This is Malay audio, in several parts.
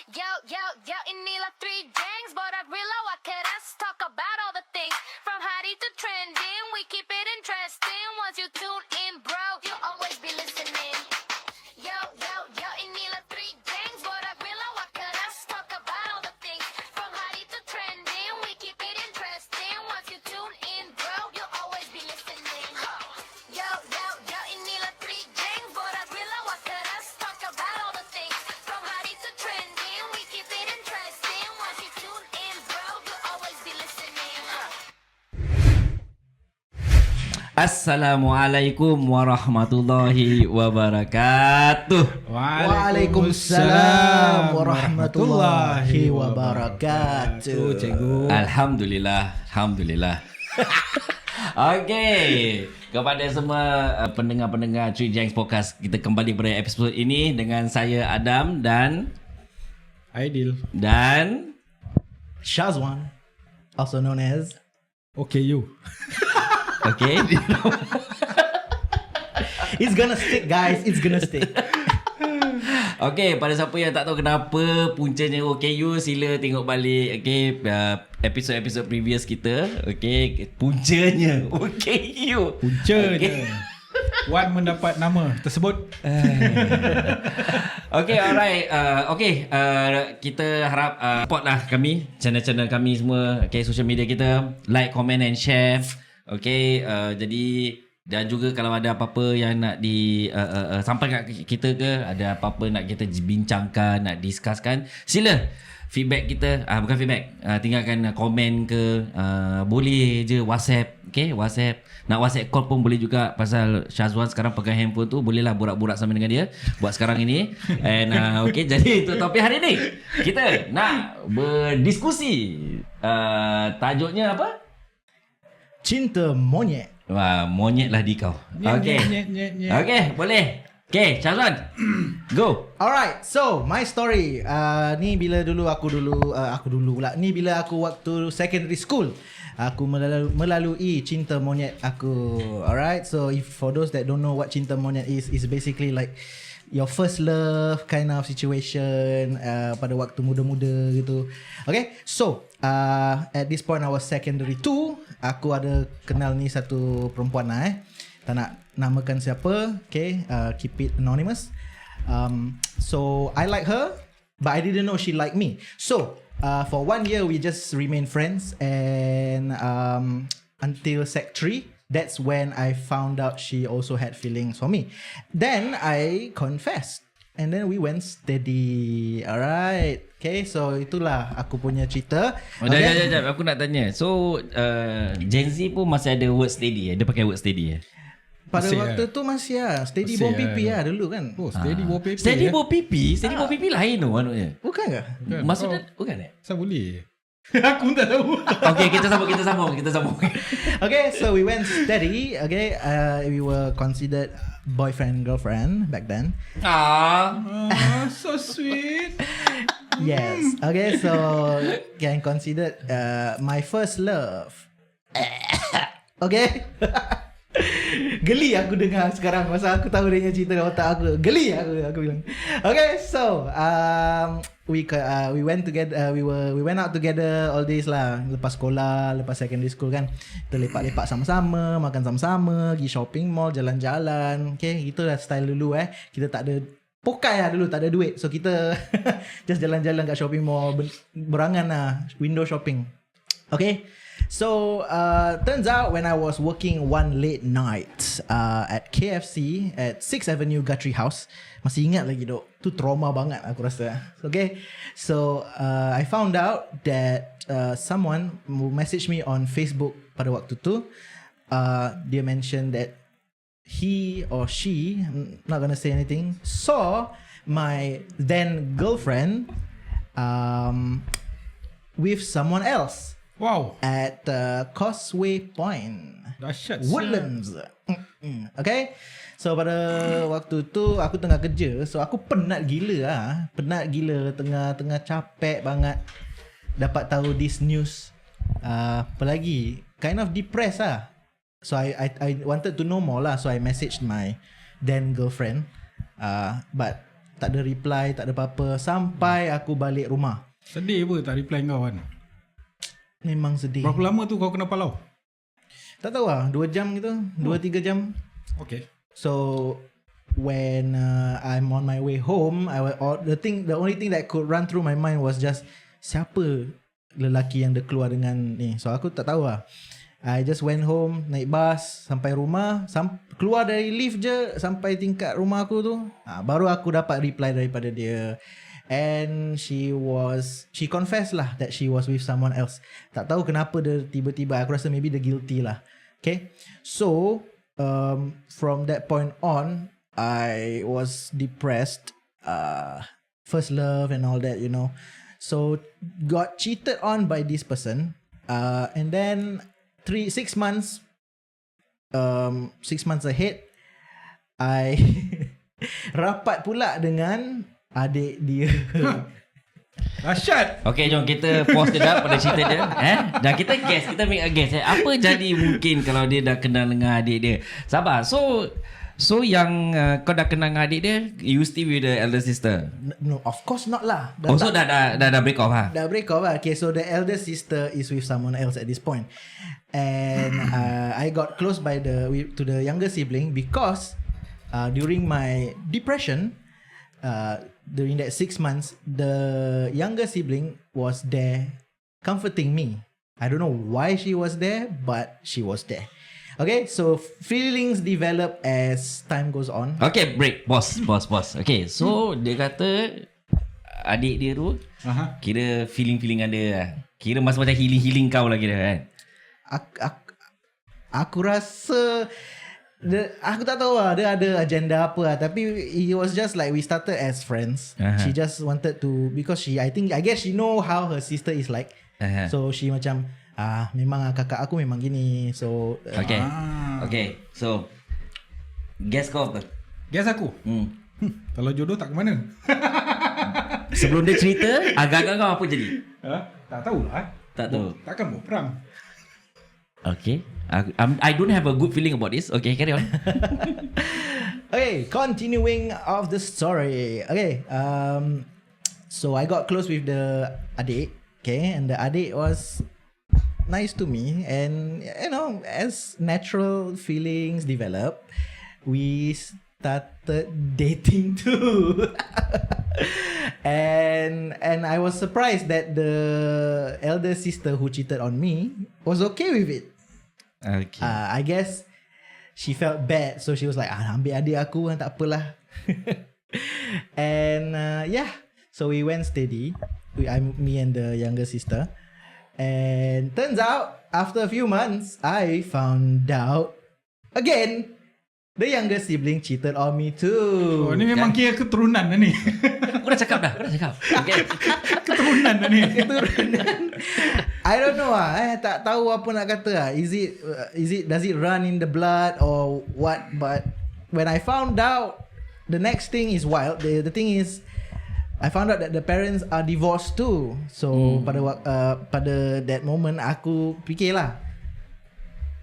Yo, inilah three gangs, but I realize what could us talk about all the things from hottie to trending. We keep it interesting. Once you tune in, bro, you'll always be listening. Yo, inilah three gangs, but I realize what could us talk about all the things from hottie to trending. We keep it interesting. Once you tune in, bro, you'll always be listening. Yo, inilah three gangs, but I realize what could us talk about all the things from hottie to trending. We keep it interesting. Once you tune in, bro, you'll always be listening. Assalamualaikum warahmatullahi wabarakatuh. Waalaikumsalam warahmatullahi wabarakatuh. Cikgu. Alhamdulillah. Okey, kepada semua pendengar-pendengar Three Jangs Podcast, kita kembali pada episod ini dengan saya Adam dan Aidil. Shazwan, also known as OKU. okey. It's gonna stick, guys. It's gonna stick. Okey, pada siapa yang tak tahu kenapa puncanya OKU, sila tengok balik episod-episod previous kita. Okey, puncanya OKU. Puncanya. Wan mendapat nama tersebut. Okay, alright. Kita harap support lah kami, channel-channel kami semua, okay, social media kita, like, comment and share. Okay, jadi dan juga kalau ada apa-apa yang nak sampai kat kita ke, ada apa-apa nak kita bincangkan, nak discusskan, sila feedback kita, bukan feedback, tinggalkan komen ke, boleh je WhatsApp, okay, WhatsApp, nak WhatsApp call pun boleh juga, pasal Syazwan sekarang pegang handphone tu, bolehlah borak-borak sama dengan dia buat sekarang ini. And okay, jadi untuk topik hari ni kita nak berdiskusi, tajuknya apa? Cinta monyet. Wah, monyet lah di kau. Okay, okay, boleh. Okay, Syazwan, go. Alright, so my story. Ni bila aku dulu pula. Ni bila aku waktu secondary school. Aku melalui cinta monyet aku. Alright, so if for those that don't know what cinta monyet is basically like your first love kind of situation pada waktu muda-muda gitu. Okay, so at this point I was secondary 2. Aku ada kenal ni satu perempuan lah tak nak namakan siapa. Okay, keep it anonymous. So I like her, but I didn't know she liked me. So for 1 year we just remained friends, and until Sec 3, that's when I found out she also had feelings for me. Then I confessed, and then we went steady. Alright, okay, so itulah aku punya cerita. Sekejap, aku nak tanya. So Gen Z pun masih ada word steady. Dia pakai word steady. Pada masih waktu tu masih steady Masih bom pipi dulu kan. Oh, steady bom pipi. Steady bom pipi? Steady bom pipi lain tu maknanya. Bukan ke? Maksudnya bukan Saya boleh. Aku tak tahu. Okay, kita sambung. Okay, so we went steady. Okay, we were considered boyfriend girlfriend back then. So sweet. Yes. Okay, so can considered my first love. Okay. Geli aku dengar sekarang masa aku tahu dia punya cerita dalam otak aku. Geli aku bilang. Okay, so we went together, we went out together all days lah. Lepas sekolah, lepas secondary school kan, kita lepak-lepak sama-sama, makan sama-sama, pergi shopping mall, jalan-jalan. Okay, gitulah style dulu Kita tak ada pokai lah dulu, tak ada duit. So kita just jalan-jalan kat shopping mall, berangan lah, window shopping. Okay. So turns out when I was working one late night at KFC at 6th Avenue Guthrie House, masih ingat lagi dok, tu trauma banget aku rasa. Okay, so I found out that someone messaged me on Facebook pada waktu tu. Dia mention that he or she, not gonna say anything, saw my then girlfriend with someone else. Wow. At Causeway Point, Dahsyat. Woodlands. Okay. So pada waktu tu aku tengah kerja, so aku penat gila tengah capek banget dapat tahu this news. Apa lagi, kind of depressed lah. So I wanted to know more lah, so I messaged my then girlfriend, but tak ada reply, tak ada apa-apa sampai aku balik rumah. Sedih apa tak reply kau kan? Memang sedih. Berapa lama tu kau kena palau? Tak tahu lah, 2 jam gitu, 2-3 jam. Okay. So when I'm on my way home, the only thing that could run through my mind was just siapa lelaki yang dia keluar dengan ni. So aku tak tahu lah. I just went home, naik bas sampai rumah, keluar dari lift je sampai tingkat rumah aku tu, baru aku dapat reply daripada dia. And she confessed lah that she was with someone else. Tak tahu kenapa dia tiba-tiba, aku rasa maybe dia guilty lah. Okay, so from that point on, I was depressed, first love and all that, you know. So got cheated on by this person, and then 6 months, 6 months ahead, I rapat pula dengan adik dia. Dahsyat. Okay, jom kita pause sekejap pada cerita dia. Dan kita guess, kita make a guess. Apa jadi mungkin kalau dia dah kenal dengan adik dia? Sabar. So yang kau dah kenal dengan adik dia, you still with the elder sister? No, of course not lah. So dah break off ha? Dah break off lah. Okay, so the elder sister is with someone else at this point. And I got close to the younger sibling because during my depression, during that 6 months, the younger sibling was there comforting me. I don't know why she was there, but she was there. Okay, so feelings develop as time goes on. Okay, break. Pause. Okay, so dia kata adik dia tu kira feeling-feeling ada. Kira masa macam healing kau lah kira kan. Aku rasa aku tak tahu lah dia ada agenda apa lah. Tapi it was just like we started as friends. She just wanted to, because I guess she know how her sister is like. So she macam memang kakak aku memang gini. So Okay, so guess kau apa? Guess aku. Kalau jodoh tak ke mana? Sebelum dia cerita, agak-agak kau apa jadi? Tak tahulah. Tak tahu. Takkan buat perang. Okay, I don't have a good feeling about this. Okay, carry on. Okay, continuing of the story. Okay, so I got close with the adik. Okay, and the adik was nice to me, and you know, as natural feelings develop, we started dating too. and I was surprised that the elder sister who cheated on me was okay with it. Okay. I guess she felt bad, so she was like, ambil adik aku, tak apalah. And yeah, so we went steady. Me and the younger sister. And turns out, after a few months, I found out again, the younger sibling cheated on me too. Oh, ni memang kira keturunan dah ni. Aku dah cakap. Okay. Keturunan dah ni. I don't know tak tahu apa nak kata Is it does it run in the blood or what? But when I found out, the next thing is wild. The thing is, I found out that the parents are divorced too. So pada that moment aku fikirlah,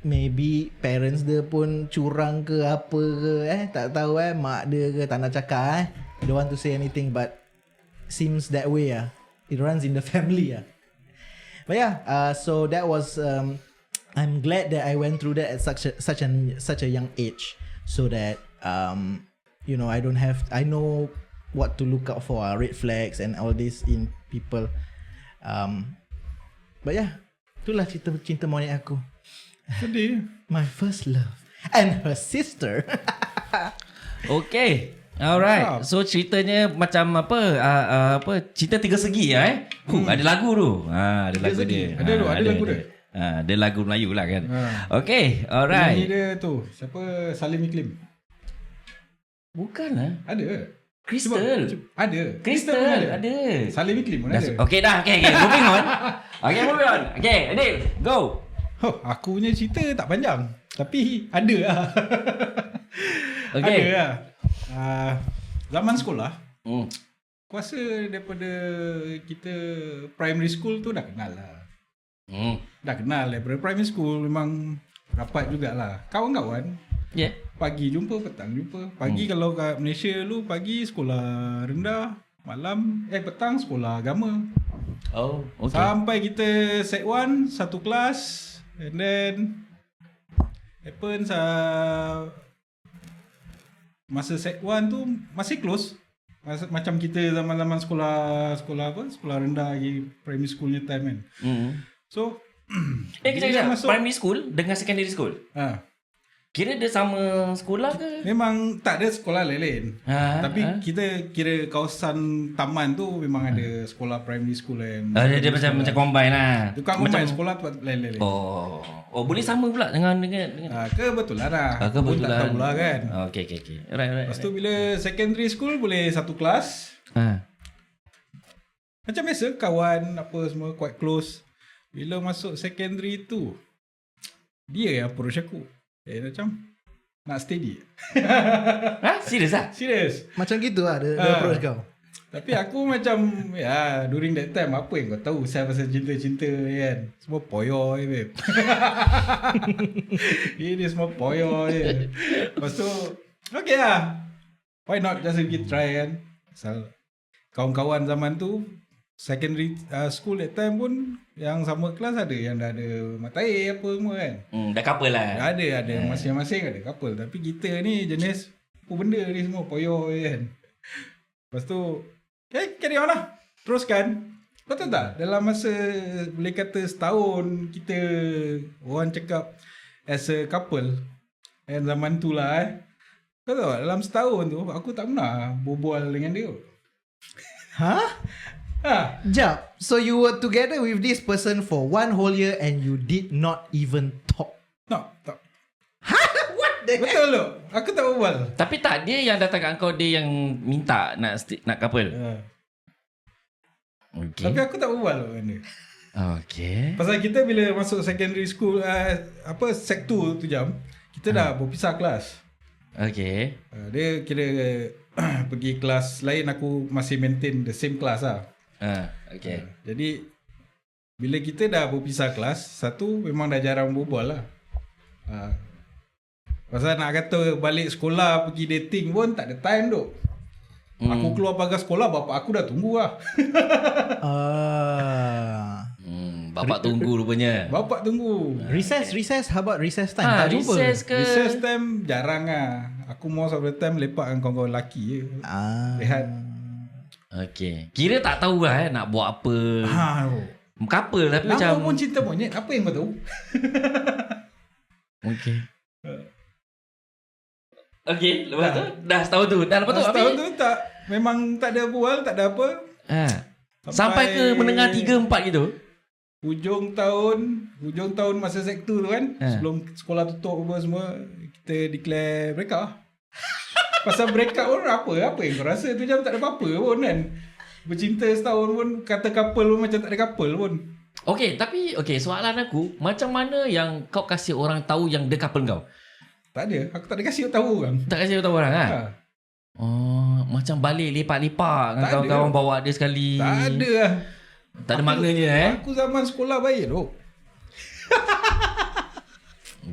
maybe parents dia pun curang ke apa ke, tak tahu mak dia ke tak nak cakap Don't want to say anything, but seems that way It runs in the family But yeah, so that was I'm glad that I went through that at such a young age, so that you know, I know what to look out for, red flags and all this in people. But yeah, itulah cinta monyet aku. Sedih. My first love and her sister. Okay. Alright. So ceritanya macam apa cerita tiga segi ada lagu tu. Ada lagu dia. Ada lagu dia. Ada lagu Melayu lah kan. Okay. Alright. Ini dia tu. Siapa? Salim Iklim. Bukan lah. Ada. Crystal. Ada. Crystal ada. Salim Iklim pun ada. Okay dah. Okay. Moving on. Okay, Adil. Go. Aku punya cerita tak panjang, tapi ada lah. Okay. Ada lah. Zaman sekolah, aku rasa daripada kita primary school tu dah kenal lah. Dah kenal daripada primary school, memang rapat jugalah. Kawan-kawan. Yeah. Pagi jumpa, petang jumpa. Pagi kalau kat Malaysia dulu, pagi sekolah rendah, malam petang sekolah agama. Oh, okay. Sampai kita set 1 satu kelas, and then happens masa set 1 tu masih close. Macam kita zaman-zaman sekolah rendah lagi, primary schoolnya time kan. So kejap. Primary school dengan secondary school. Kira dia sama sekolah ke? Memang tak ada sekolah lain-lain. Tapi kita kira kawasan taman tu memang ada sekolah primary school and dia macam combine lah. Tukang combine sekolah tu lain-lain. Oh, boleh sama pula dengan kebetulan lah. Kebetulan. Tak tahu lah kan. Okay. Right. Lepas tu bila secondary school boleh satu kelas. Macam biasa kawan apa semua quite close. Bila masuk secondary tu, dia yang approach aku. Macam nak steady. Serius lah? Serius. Macam gitu lah dia approach kau. Tapi aku macam during that time apa yang kau tahu saya pasal cinta-cinta kan. Semua poyo babe. Ini semua poyo je. Lepas tu okay lah. Why not just give try kan. Kawan-kawan zaman tu secondary school that time pun yang sama kelas ada yang dah ada mata air apa semua kan. Dah couple lah. Ada masing-masing ada couple. Tapi kita ni jenis apa benda ni semua poyo kan. Lepas tu carry on lah. Teruskan. Betul tak? Dalam masa boleh kata setahun kita orang cakap as a couple. And zaman tu lah Kau tahu dalam setahun tu aku tak pernah berbual dengan dia. Jap. So you were together with this person for 1 whole year and you did not even talk. Tak. What the Betul tu. Aku tak berbual. Tapi tak, dia yang datang kat kau, dia yang minta nak couple. Okay. Tapi aku tak berbual dengan dia. Okay. Pasal kita bila masuk secondary school sec 2 tu jam, kita dah berpisah kelas. Okay. Dia kira pergi kelas lain, aku masih maintain the same class lah. Okay. Jadi bila kita dah berpisah kelas, satu memang dah jarang berbual lah. Pasal nak kata balik sekolah pergi dating pun tak ada time duk. Aku keluar pagar sekolah, bapak aku dah tunggu lah. Bapak tunggu rupanya. Bapak tunggu. Recess. How about recess time? Tak jumpa. Recess time jarang lah. Aku most of the time lepak dengan kawan-kawan lelaki je. Rehat. Okay. Kira tak tahu lah nak buat apa. Couple tapi Nama macam pun cinta monyet. Apa yang kau tahu? Okay. Lepas tu dah setahun tu. Dah lepas tu setahun tu tak. Memang tak ada bual, tak ada apa. Sampai ke menengah 3-4 gitu. Hujung tahun masa sec 2 tu kan. Sebelum sekolah tutup apa semua, kita declare break up lah. Pasal break up pun apa yang kau rasa tu jam tak ada apa-apa pun kan. Bercinta setahun pun kata couple pun macam tak ada couple pun. Okay, tapi soalan aku, macam mana yang kau kasih orang tahu yang dia couple kau? Tak ada, aku tak ada kasih tahu orang. Tak kasih tahu orang lah? Macam balik lepak-lepak dengan kawan-kawan bawa dia sekali. Tak ada lah. Tak ada maknanya Aku zaman sekolah baik tu.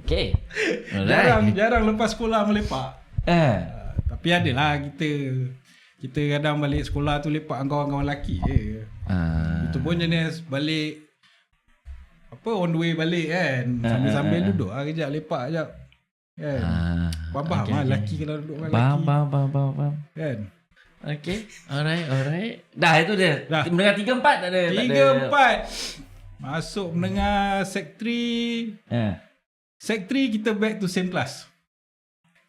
Okay. Jarang lepas sekolah melepak. Tapi adalah kita kadang balik sekolah tu lepak dengan kawan-kawan lelaki je. Itu pun jenis balik on the way balik kan. Sambil-sambil duduk kejap lepak kejap. Kan. Faham lah lelaki kalau duduk dengan lelaki. Faham. Kan. Okay. Alright. Dah itu dia. Mendengar 3-4 tak ada. 3-4. Masuk mendengar sec 3. Sec 3 kita back to same class.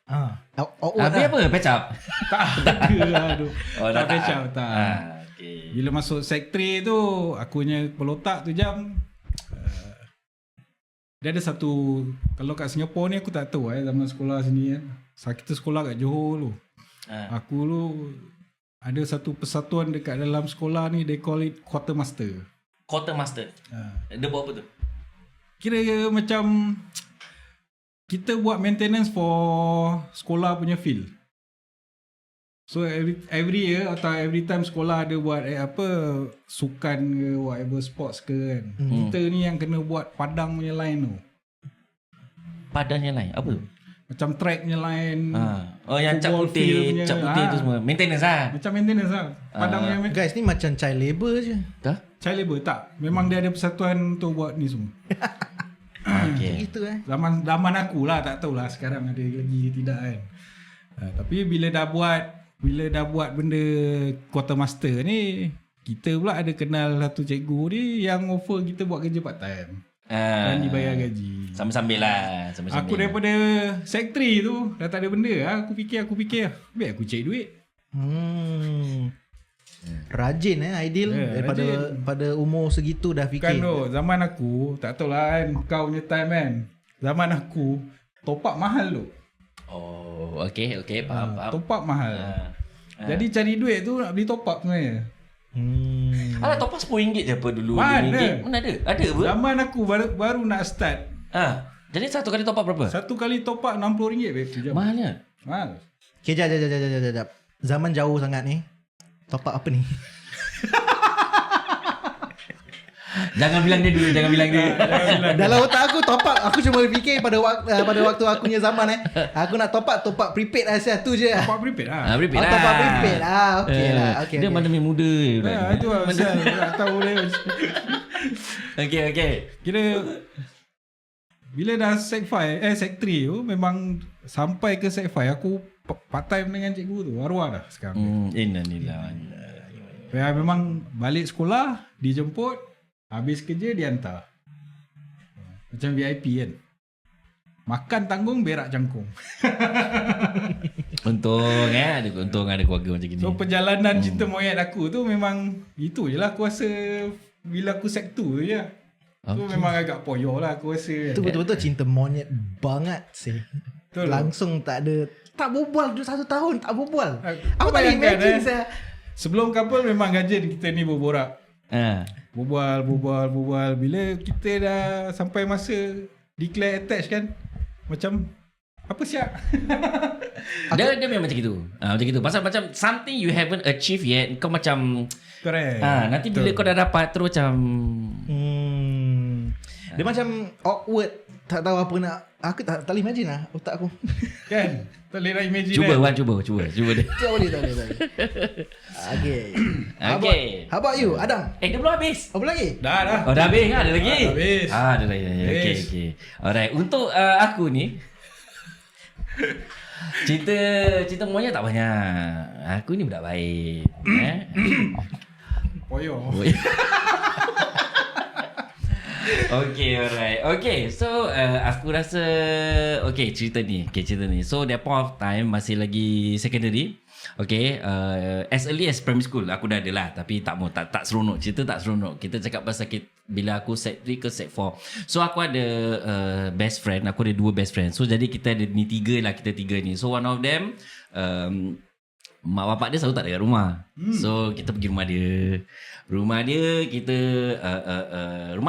Habis apa? Patch up? Tak ada lah tu. Tak patch up tak. Okay. Bila masuk sec 3 tu, akunya pelotak tu jam. Dia ada satu, kalau kat Singapura ni aku tak tahu zaman sekolah sini kan. Kita sekolah kat Johor dulu. Aku dulu ada satu persatuan dekat dalam sekolah ni, they call it quartermaster. Quartermaster? Dia buat apa tu? Kira macam kita buat maintenance for sekolah punya field. So every year atau every time sekolah ada buat sukan ke whatever sports ke kan. Kita ni yang kena buat padang punya line tu. Padang yang lain? Apa tu? Macam tracknya lain. Oh yang cat Football putih, fieldnya. cat putih tu semua. Maintenance lah. Macam maintenance lah. Padang yang Guys ni macam child labor je. Kah? child labor tak. Memang dia ada persatuan untuk buat ni semua. Okay. Gitu Zaman aku lah, tak tahulah sekarang ada lagi tidak kan. Tapi bila dah buat benda quartermaster ni, kita pula ada kenal satu cikgu ni yang offer kita buat kerja part time. Dan dibayar gaji. Sambil-sambil lah. Sambil-sambil. Aku daripada sekretari tu dah tak ada benda. Aku fikir biar aku cari duit. Rajin Aidil. Daripada rajin. pada umur segitu dah Kan fikir. tu, zaman aku tak tahulah kan kau punya time kan. Zaman aku top up mahal tu. Oh, okay. Faham. Top up mahal. Jadi cari duit tu nak beli top up sebenarnya. Alah, top up RM10 je apa dulu. Mana? RM5. Mana ada? Ada apa? Zaman aku baru nak start. Jadi satu kali top up berapa? Satu kali top up RM60 babe. Sejam. Mahalnya. Mahal. Okay, jap. Zaman jauh sangat ni. Top up apa ni? Jangan bilang dia dulu. Dalam otak aku top up, aku cuma fikir pada waktu aku punya zaman aku nak top up prepaid lah tu je. Top up prepaid lah. Prepaid lah. Top up prepaid lah. Okey lah. Okay, Dia mana main muda. Itu lah pasal tak tahu dia. Okay. Kira bila dah sec 3 tu memang sampai ke sec 5 aku part time dengan cikgu tu. Arwah dah sekarang. Innalillah. Ya, memang balik sekolah, dijemput, habis kerja dihantar. Macam VIP kan. Makan tanggung, berak cangkung. Untung ada keluarga macam gini. So perjalanan cinta moyet aku tu memang itu je lah aku rasa bila aku sec 2 tu je. Tu memang agak poyo lah aku rasa. Itu betul-betul cinta monyet banget sih. Betul. Langsung tak berbual 1 tahun tak berbual. Aku tak bayangkan, imagine saya. Sebelum couple memang rajin kita ni berborak. Berbual. Bila kita dah sampai masa declare attach kan, macam apa siap? Dia memang macam gitu. Macam gitu. Pasal macam something you haven't achieved yet, kau macam Correct. nanti bila kau dah dapat terus macam Dia macam awkward. Tak tahu apa nak. Aku tak boleh imagine lah otak aku. Kan? Tak boleh nak imagine cuba kan? Wan, cuba dia. Tak boleh. Okay. Okay. How about you, Adam? Dia belum habis. Apa lagi? Dah. Oh, dah habis kan? Ada lagi? Dah habis. Ada lagi. Okay. Alright. Untuk aku ni, cerita monyet tak banyak. Aku ni budak baik. Poyo. Okay, alright. Okay, so aku rasa cerita ni. So that point of time masih lagi secondary. Okay, as early as primary school aku dah ada lah, tapi tak seronok. Cerita tak seronok. Kita cakap pasal bila aku sec 3 ke sec 4. So aku ada best friend. Aku ada 2 best friend. So jadi kita ada ni 3 lah, kita 3 ni. So one of them mak bapak dia selalu tak ada kat rumah. So kita pergi rumah dia. Rumah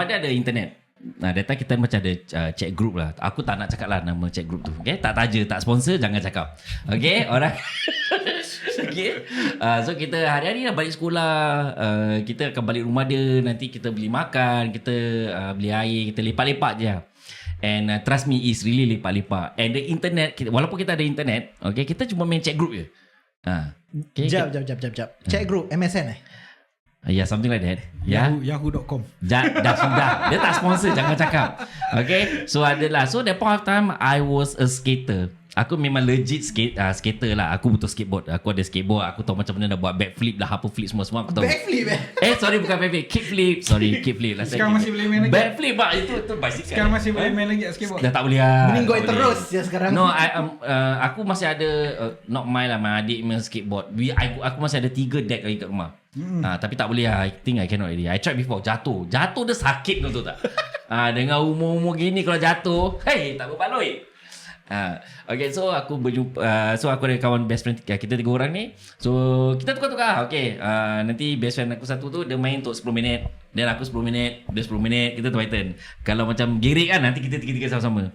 dia ada internet. That time kita macam ada chat group lah. Aku tak nak cakap lah nama chat group tu. Okay, tak taja, tak sponsor, jangan cakap. Okay, alright. Okay. So kita hari-hari lah balik sekolah, kita akan balik rumah dia. Nanti kita beli makan, kita beli air, kita lepak-lepak je. And trust me, is really lepak-lepak. And the internet, walaupun kita ada internet, okay, kita cuma main chat group je. Okay, Jap. Chat group MSN yeah, something like that. Yeah. Yahoo.com. Dah sudah. Dia tak sponsor, jangan cakap. Okay. So adalah. So that point of time I was a skater. Aku memang legit skater lah. Aku betul skateboard. Aku ada skateboard. Aku tahu macam mana nak buat backflip lah, apa flip semua aku tahu. Backflip Sorry, bukan backflip, kickflip. Sorry, kickflip lah. Sekarang masih boleh main lagi? Backflip pak, itu bicycle. Sekarang masih boleh main lagi skateboard? Dah tak boleh lah. Mending go Tak terus boleh. ya sekarang. No, aku masih ada not mine lah, my adik main skateboard. Aku masih ada 3 deck lagi kat rumah. Tapi tak boleh lah. I think I cannot already. I tried before. Jatuh dia sakit tu tak. Dengan umur-umur gini kalau jatuh, tak berbaloi. Okay, so aku berjumpa. So aku ada kawan best friend kita 3 orang ni. So kita tukar-tukar. Okay, nanti best friend aku satu tu dia main untuk 10 minit, dan aku 10 minit, dia 10 minit, kita tu turn. Kalau macam gerik kan, nanti kita 3 sama-sama.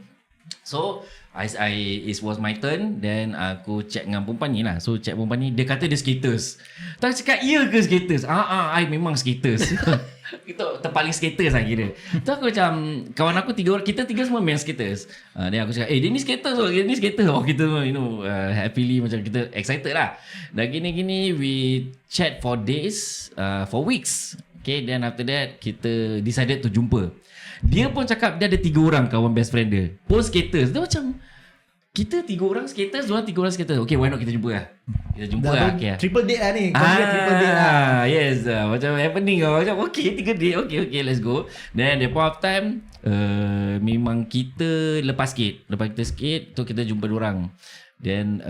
So It was my turn. Then aku check dengan perempuan ni lah. So check perempuan ni, dia kata dia skaters. Tak cakap iya ke skaters? I memang skaters. Itu terpaling skaters lah kira. Tu aku macam, kawan aku 3 orang, kita 3 semua main skaters. Then aku cakap, dia ni skaters. Dia ni skaters. Kita happily macam kita excited lah. Dan gini-gini we chat for days, for weeks. Okay, then after that kita decided to jumpa. Dia pun cakap dia ada 3 orang kawan best friend dia, pun skaters. Dia macam, kita 3 orang skaters, diorang 3 orang skaters. Okay, why not kita jumpa lah. Kita jumpa lah. Okay. Triple date lah ni. Triple date lah. Yes, macam happening lah. Macam okay, 3 date. Okay, let's go. Then the point of time, memang kita lepas kita skate, tu kita jumpa diorang. Then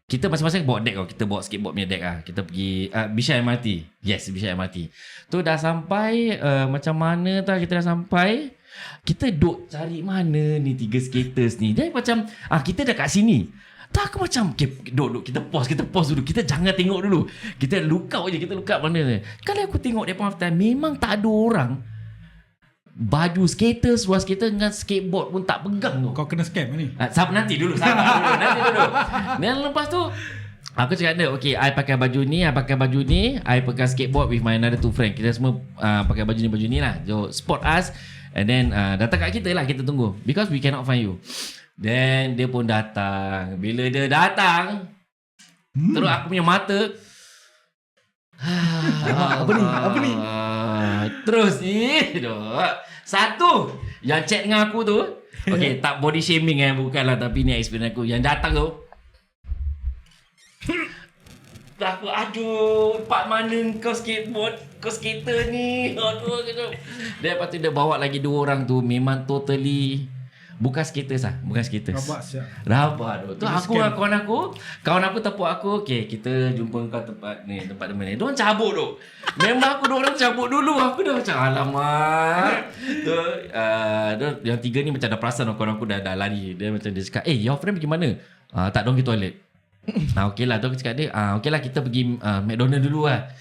kita masing-masing bawa deck. Kita bawa skateboard punya deck lah. Kita pergi Bishan MRT. Yes, Bishan MRT. Tu dah sampai, macam mana tak kita dah sampai. Kita duk cari mana ni 3 skaters ni. Dia macam, kita dah kat sini. Tak, aku macam, okay, duk, kita pause dulu. Kita jangan tengok dulu. Kita look out je, kita look out mana ni. Kalau aku tengok dia point of time, memang tak ada orang. Baju skater, seluar skater dengan skateboard pun tak pegang tu. Kau kena scam ni. Nanti dulu. Dan lepas tu aku cakap dia, okay, I pakai baju ni, I pakai skateboard with my another 2 friend. Kita semua pakai baju ni lah. So spot us. And then datang kat kita lah, kita tunggu. Because we cannot find you. Then dia pun datang. Bila dia datang, terus aku punya mata Apa ni? Terus ni satu yang chat dengan aku tu, okay, tak body shaming bukanlah, tapi ni experience aku. Yang datang tu, aku, aduh, part mana kau skateboard, kau skater ni, aduh gitu. Dia lepas tu dia bawa lagi 2 orang tu, memang totally bukan skaters lah, bukan skaters. Rabak siap. Rabak tu. Tu aku dengan kawan aku tepuk aku, okay, kita jumpa kau tempat depan ni. Diorang cabut tu. Memang aku 2 orang cabut dulu. Aku dah macam, alamak. Tu yang 3 ni macam dah perasan kawan aku dah lari. Dia macam dia cakap, your friend pergi mana? Tak, diorang pergi toilet. Okay lah, tu aku cakap dia, okay lah, kita pergi McDonald dulu lah.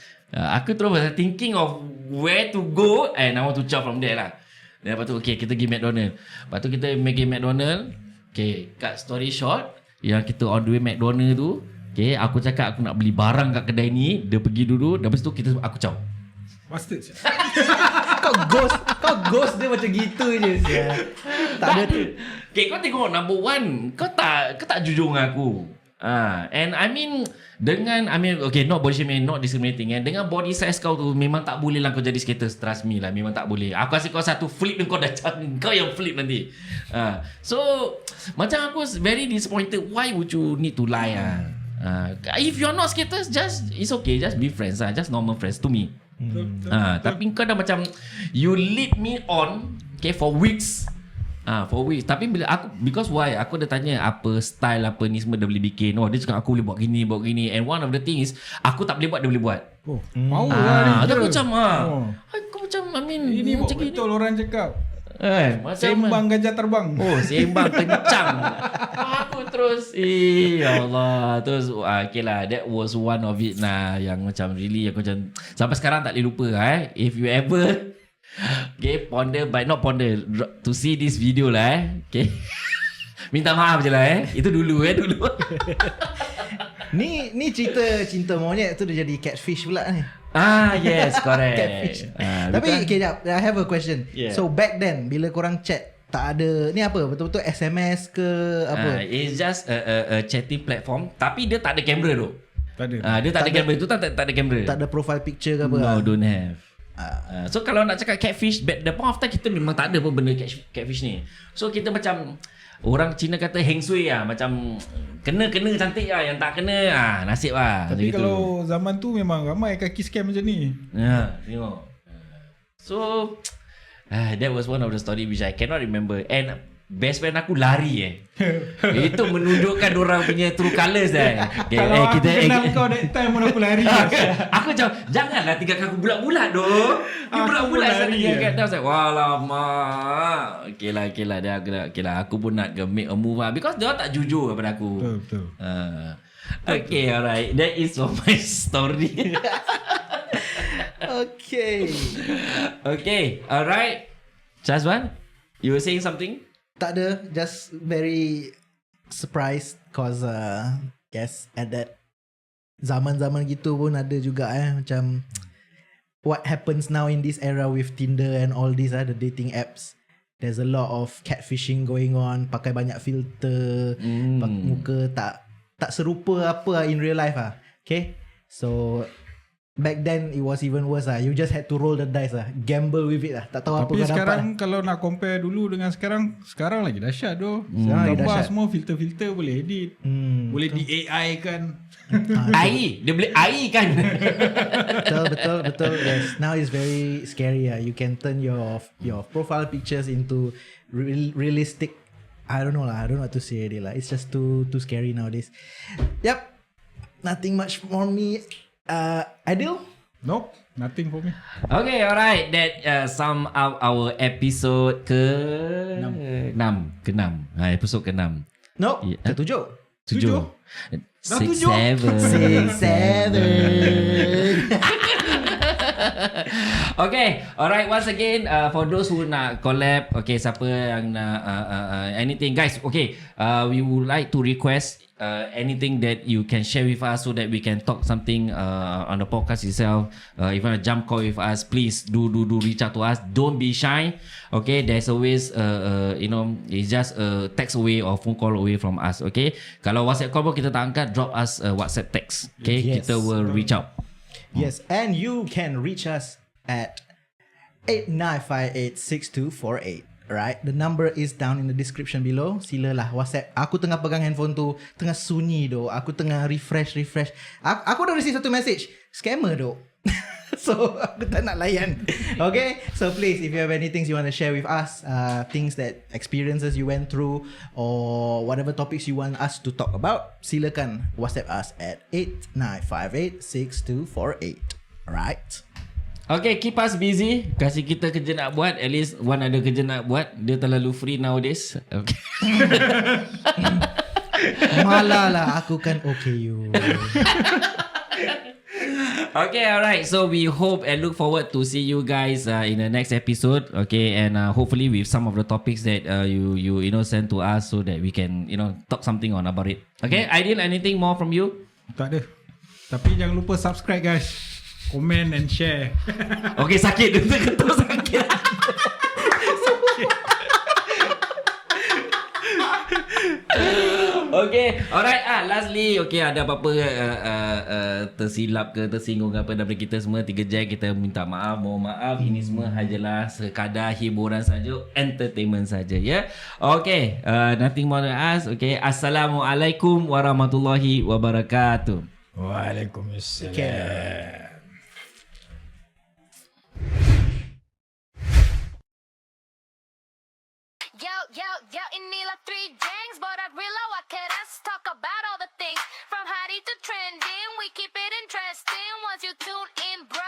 Aku terus thinking of where to go, and I want to chop from there lah. Dan lepas tu, okay, kita pergi McDonald. Lepas tu kita pergi McDonald. Okay, cut story short, yang kita on the way McDonald tu, okay, aku cakap aku nak beli barang kat kedai ni. Dia pergi dulu. Lepas tu aku caw. Bastard siap. Kau ghost dia macam gitu je. Tak ada tu. Okay, kau tengok number 1, kau tak jujur dengan aku. And I mean, okay, not body shaming, not discriminating. Dengan body size kau tu, memang tak boleh lah kau jadi skater. Trust me lah, memang tak boleh. Aku kasih kau satu flip dan kau dah kau yang flip nanti. So macam aku very disappointed. Why would you need to lie? If you're not skaters, it's okay, just be friends lah. Just normal friends to me. Tapi kau dah macam, you lead me on, okay, for weeks. For weeks. Tapi bila aku, because why, aku dah tanya apa style apa ni semua dia boleh bikin. Dia cakap aku boleh buat gini. And one of the thing is, aku tak boleh buat, dia boleh buat. Mau lah ni. Aku macam aku macam, I mean, ini macam betul orang cakap. Macam Sembang gajah terbang. Sembang kencang. Aku terus, ya Allah. Terus okay lah, that was one of it lah, yang macam really aku macam sampai sekarang tak boleh lupa. If you ever okay, not ponder to see this video lah. Okay. Minta maaf je lah Itu dulu dulu. Ni cerita cinta monyet tu dah jadi catfish pula ni. Yes, correct. Catfish. Tapi okay, jap, I have a question. Yeah. So back then bila korang chat, tak ada ni apa, betul-betul SMS ke apa? It's just a chatting platform, tapi dia tak ada kamera tu. Tak ada. Dia tak ada kamera tu, tak ada kamera. Tak ada profile picture ke apa? No, don't have. So kalau nak cakap catfish, the point of time kita memang tak ada pun benda catfish ni. So kita macam, orang Cina kata heng sui lah, macam kena cantik lah, yang tak kena nasib lah. Tapi kalau zaman tu memang ramai kaki scam macam ni. Tengok. So that was one of the story which I cannot remember. And best friend aku lari Itu menunjukkan orang punya true colours okay, Kalau aku kenal kau that time pun aku lari. Aku macam, janganlah tinggalkan aku bulat-bulat doh. Ni bulat-bulat sana kat dah. Walamak. Okay lah dia okay lah. Aku pun nak make a move lah, because dia tak jujur kepada aku. Betul. Okay, alright. That is for my story. Okay, alright. Shazwan, you were saying something? Tak ada, just very surprised cause yes, at that zaman-zaman gitu pun ada juga macam what happens now in this era with Tinder and all these the dating apps. There's a lot of catfishing going on, pakai banyak filter, muka tak serupa apa in real life Okay? So back then it was even worse You just had to roll the dice gamble with it tak tahu apa Tapi kau dapat. sekarang kalau nak compare dulu dengan sekarang lagi dahsyat tu. Sekarang lagi Gambar dahsyat. semua filter-filter boleh edit. Boleh di AI kan. Air. Dia boleh air kan? Betul. Yes. Now it's very scary. You can turn your profile pictures into realistic. I don't know lah. I don't know what to say already lah. It's just too scary nowadays. Yep. Nothing much for me. Adil? Nope, nothing for me. Okay, alright. That sum up our episode ke-6. Episode ke-6. Nope. Yeah. Ketujuh. 7. Dah 6, 7. 6, 7. Okay, alright. Once again, for those who nak collab, okay, siapa yang nak anything, guys. Okay, we would like to request anything that you can share with us so that we can talk something on the podcast itself. If you want to jump call with us, please do reach out to us. Don't be shy. Okay, there's always it's just a text away or phone call away from us. Okay, kalau WhatsApp call pun kita tak angkat, drop us a WhatsApp text. Okay, Yes. kita will reach out. Yes, and you can reach us at 89586248. Right, the number is down in the description below. Silalah WhatsApp. Aku tengah pegang handphone tu, tengah sunyi doh. Aku tengah refresh. Aku dah receive satu message, scammer doh. So aku tak nak layan. Okay, so please, if you have anything you want to share with us, things that experiences you went through or whatever topics you want us to talk about, silakan WhatsApp us at 89586248. Right. Okay, keep us busy. Kasih kita kerja nak buat. At least one ada kerja nak buat. Dia terlalu free nowadays. Okay. Malah lah aku kan okay you. Okay, alright. So we hope and look forward to see you guys in the next episode. Okay, and hopefully with some of the topics that you send to us so that we can talk something on about it. Okay, Aidil, anything more from you? Tak ada. Tapi jangan lupa subscribe guys. Comment and share. Okay, sakit. Dia ketuk sakit. Okay, alright. Lastly, okay, ada apa-apa tersilap ke tersinggung ke apa daripada kita semua, 3 Jack, kita minta maaf, mohon maaf. Ini semua hanyalah sekadar hiburan saja, entertainment saja, ya. Okay, nothing more than us. Okay, Assalamualaikum warahmatullahi wabarakatuh. Waalaikumsalam. Yo, inilah 3 Jangs, but I realize I can talk about all the things from hottie to trending. We keep it interesting once you tune in, bro.